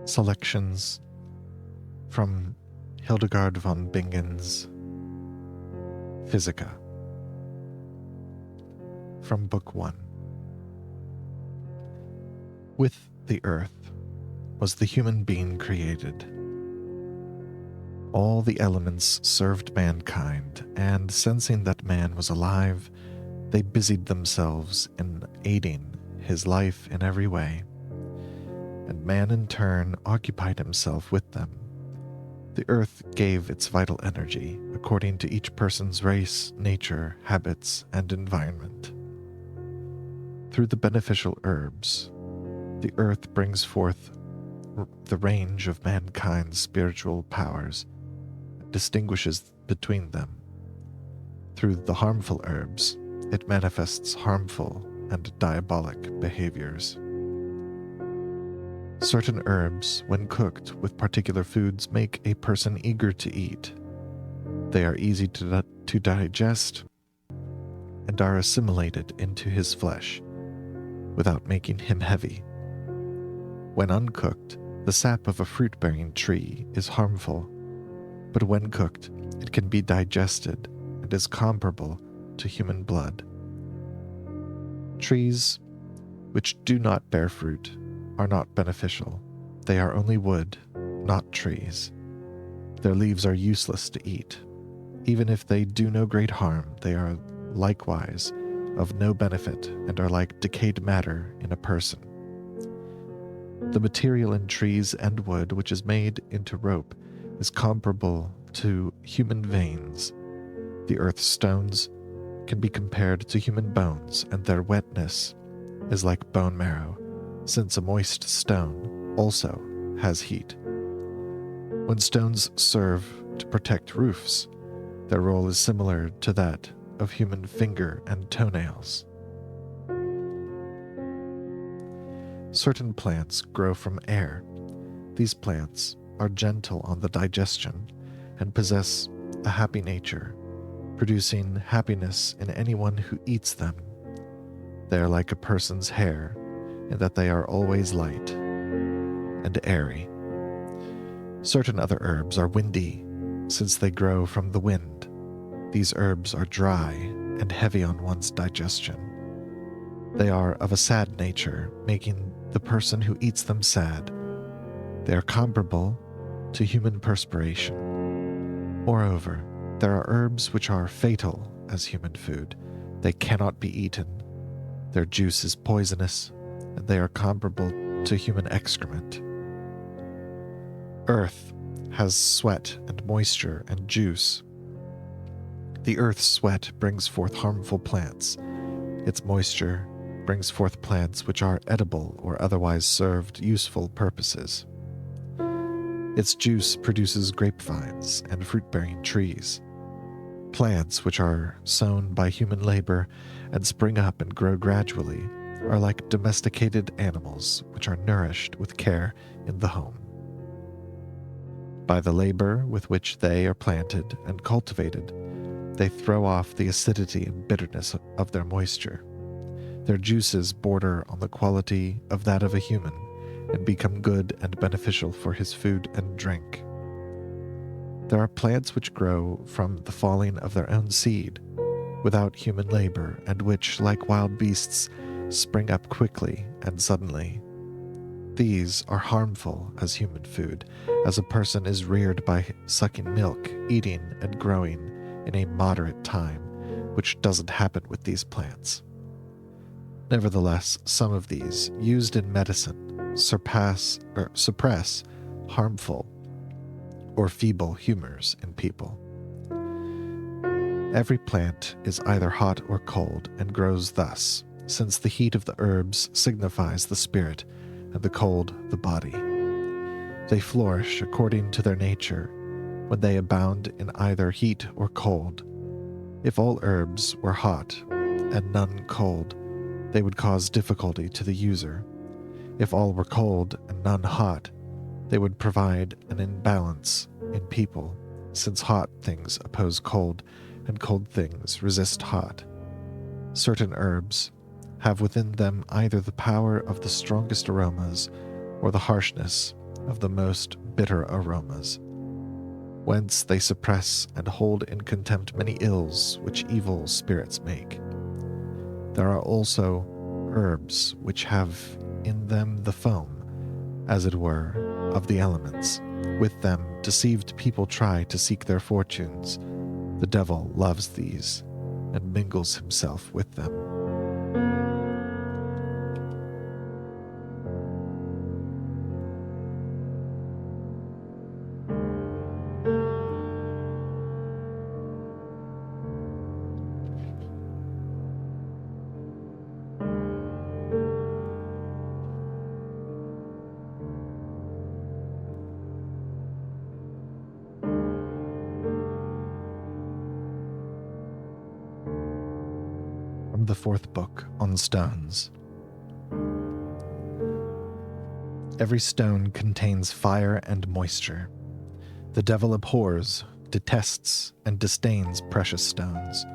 Selections from Hildegard von Bingen's Physica, from Book 1. With the earth was the human being created. All the elements served mankind, and sensing that man was alive, they busied themselves in aiding his life in every way, and man in turn occupied himself with them. The earth gave its vital energy according to each person's race, nature, habits, and environment. Through the beneficial herbs, the earth brings forth the range of mankind's spiritual powers and distinguishes between them. Through the harmful herbs, it manifests harmful and diabolic behaviors. Certain herbs, when cooked with particular foods, make a person eager to eat. They are easy to digest and are assimilated into his flesh without making him heavy. When uncooked, the sap of a fruit-bearing tree is harmful, but when cooked, it can be digested and is comparable to human blood. Trees which do not bear fruit are not beneficial. They are only wood, not trees. Their leaves are useless to eat. Even if they do no great harm, they are likewise of no benefit and are like decayed matter in a person. The material in trees and wood which is made into rope is comparable to human veins. The earth's stones can be compared to human bones, and their wetness is like bone marrow, since a moist stone also has heat. When stones serve to protect roofs, their role is similar to that of human finger and toenails. Certain plants grow from air. These plants are gentle on the digestion and possess a happy nature, producing happiness in anyone who eats them. They are like a person's hair, in that they are always light and airy. Certain other herbs are windy, since they grow from the wind. These herbs are dry and heavy on one's digestion. They are of a sad nature, making the person who eats them sad. They are comparable to human perspiration. Moreover, there are herbs which are fatal as human food. They cannot be eaten. Their juice is poisonous, and they are comparable to human excrement. Earth has sweat and moisture and juice. The earth's sweat brings forth harmful plants. Its moisture brings forth plants which are edible or otherwise served useful purposes. Its juice produces grapevines and fruit-bearing trees. Plants which are sown by human labor and spring up and grow gradually are like domesticated animals which are nourished with care in the home. By the labor with which they are planted and cultivated, they throw off the acidity and bitterness of their moisture. Their juices border on the quality of that of a human and become good and beneficial for his food and drink. There are plants which grow from the falling of their own seed, without human labor, and which, like wild beasts, spring up quickly and suddenly. These are harmful as human food, as a person is reared by sucking milk, eating, and growing in a moderate time, which doesn't happen with these plants. Nevertheless, some of these, used in medicine, suppress harmful or feeble humors in people. Every plant is either hot or cold, and grows thus, since the heat of the herbs signifies the spirit, and the cold the body. They flourish according to their nature, when they abound in either heat or cold. If all herbs were hot, and none cold, they would cause difficulty to the user. If all were cold and none hot, they would provide an imbalance in people, since hot things oppose cold, and cold things resist hot. Certain herbs have within them either the power of the strongest aromas or the harshness of the most bitter aromas, whence they suppress and hold in contempt many ills which evil spirits make. There are also herbs which have in them the foam, as it were, of the elements. With them deceived people try to seek their fortunes. The devil loves these, and mingles himself with them. From the fourth book on stones. Every stone contains fire and moisture. The devil abhors, detests, and disdains precious stones.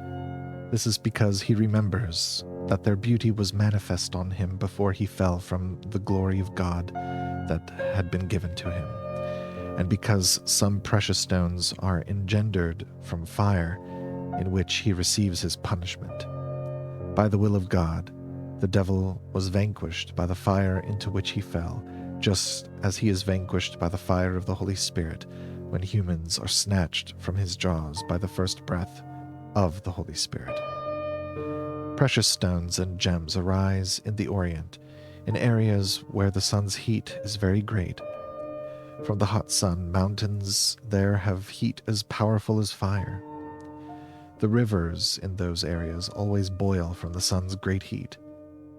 This is because he remembers that their beauty was manifest on him before he fell from the glory of God that had been given to him, and because some precious stones are engendered from fire, in which he receives his punishment. By the will of God, the devil was vanquished by the fire into which he fell, just as he is vanquished by the fire of the Holy Spirit when humans are snatched from his jaws by the first breath of the Holy Spirit. Precious stones and gems arise in the Orient, in areas where the sun's heat is very great. From the hot sun, mountains there have heat as powerful as fire. The rivers in those areas always boil from the sun's great heat,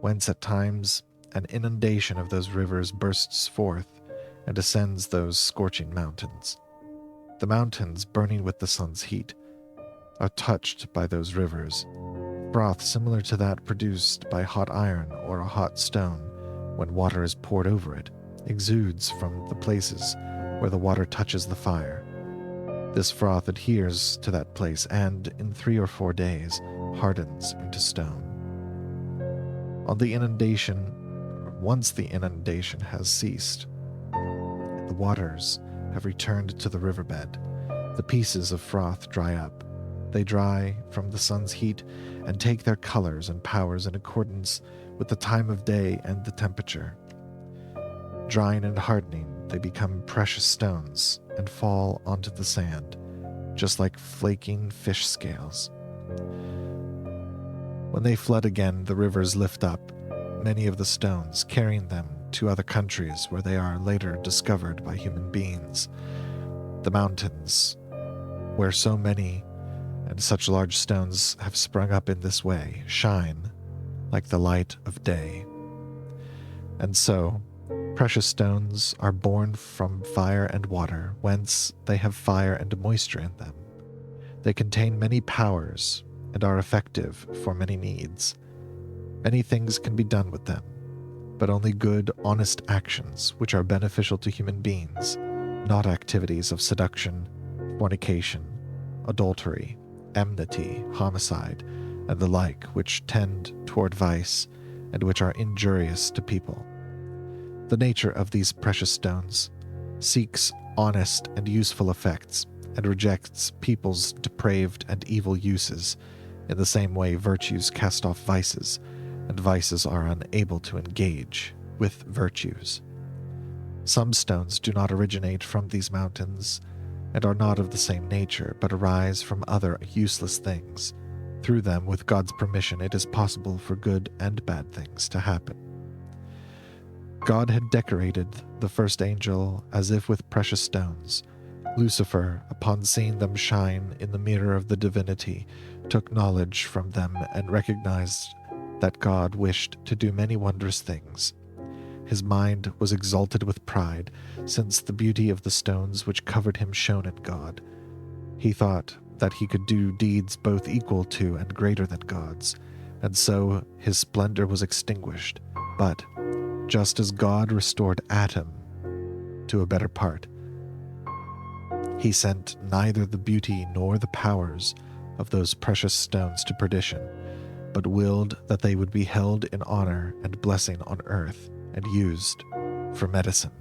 whence at times an inundation of those rivers bursts forth and ascends those scorching mountains. The mountains, burning with the sun's heat, are touched by those rivers. Froth similar to that produced by hot iron or a hot stone, when water is poured over it, exudes from the places where the water touches the fire. This froth adheres to that place and, in 3 or 4 days, hardens into stone. Once the inundation has ceased, the waters have returned to the riverbed. The pieces of froth dry up. They dry from the sun's heat and take their colors and powers in accordance with the time of day and the temperature. Drying and hardening, they become precious stones and fall onto the sand, just like flaking fish scales. When they flood again, the rivers lift up many of the stones, carrying them to other countries where they are later discovered by human beings. The mountains, where so many and such large stones have sprung up in this way, shine like the light of day. And so, precious stones are born from fire and water, whence they have fire and moisture in them. They contain many powers and are effective for many needs. Many things can be done with them, but only good, honest actions which are beneficial to human beings, not activities of seduction, fornication, adultery, enmity, homicide, and the like, which tend toward vice and which are injurious to people. The nature of these precious stones seeks honest and useful effects and rejects people's depraved and evil uses, in the same way virtues cast off vices, and vices are unable to engage with virtues. Some stones do not originate from these mountains, and are not of the same nature, but arise from other useless things. Through them, with God's permission, it is possible for good and bad things to happen. God had decorated the first angel as if with precious stones. Lucifer, upon seeing them shine in the mirror of the divinity, took knowledge from them and recognized that God wished to do many wondrous things. His mind was exalted with pride, since the beauty of the stones which covered him shone in God. He thought that he could do deeds both equal to and greater than God's, and so his splendor was extinguished. But, just as God restored Adam to a better part, he sent neither the beauty nor the powers of those precious stones to perdition, but willed that they would be held in honor and blessing on earth and used for medicine.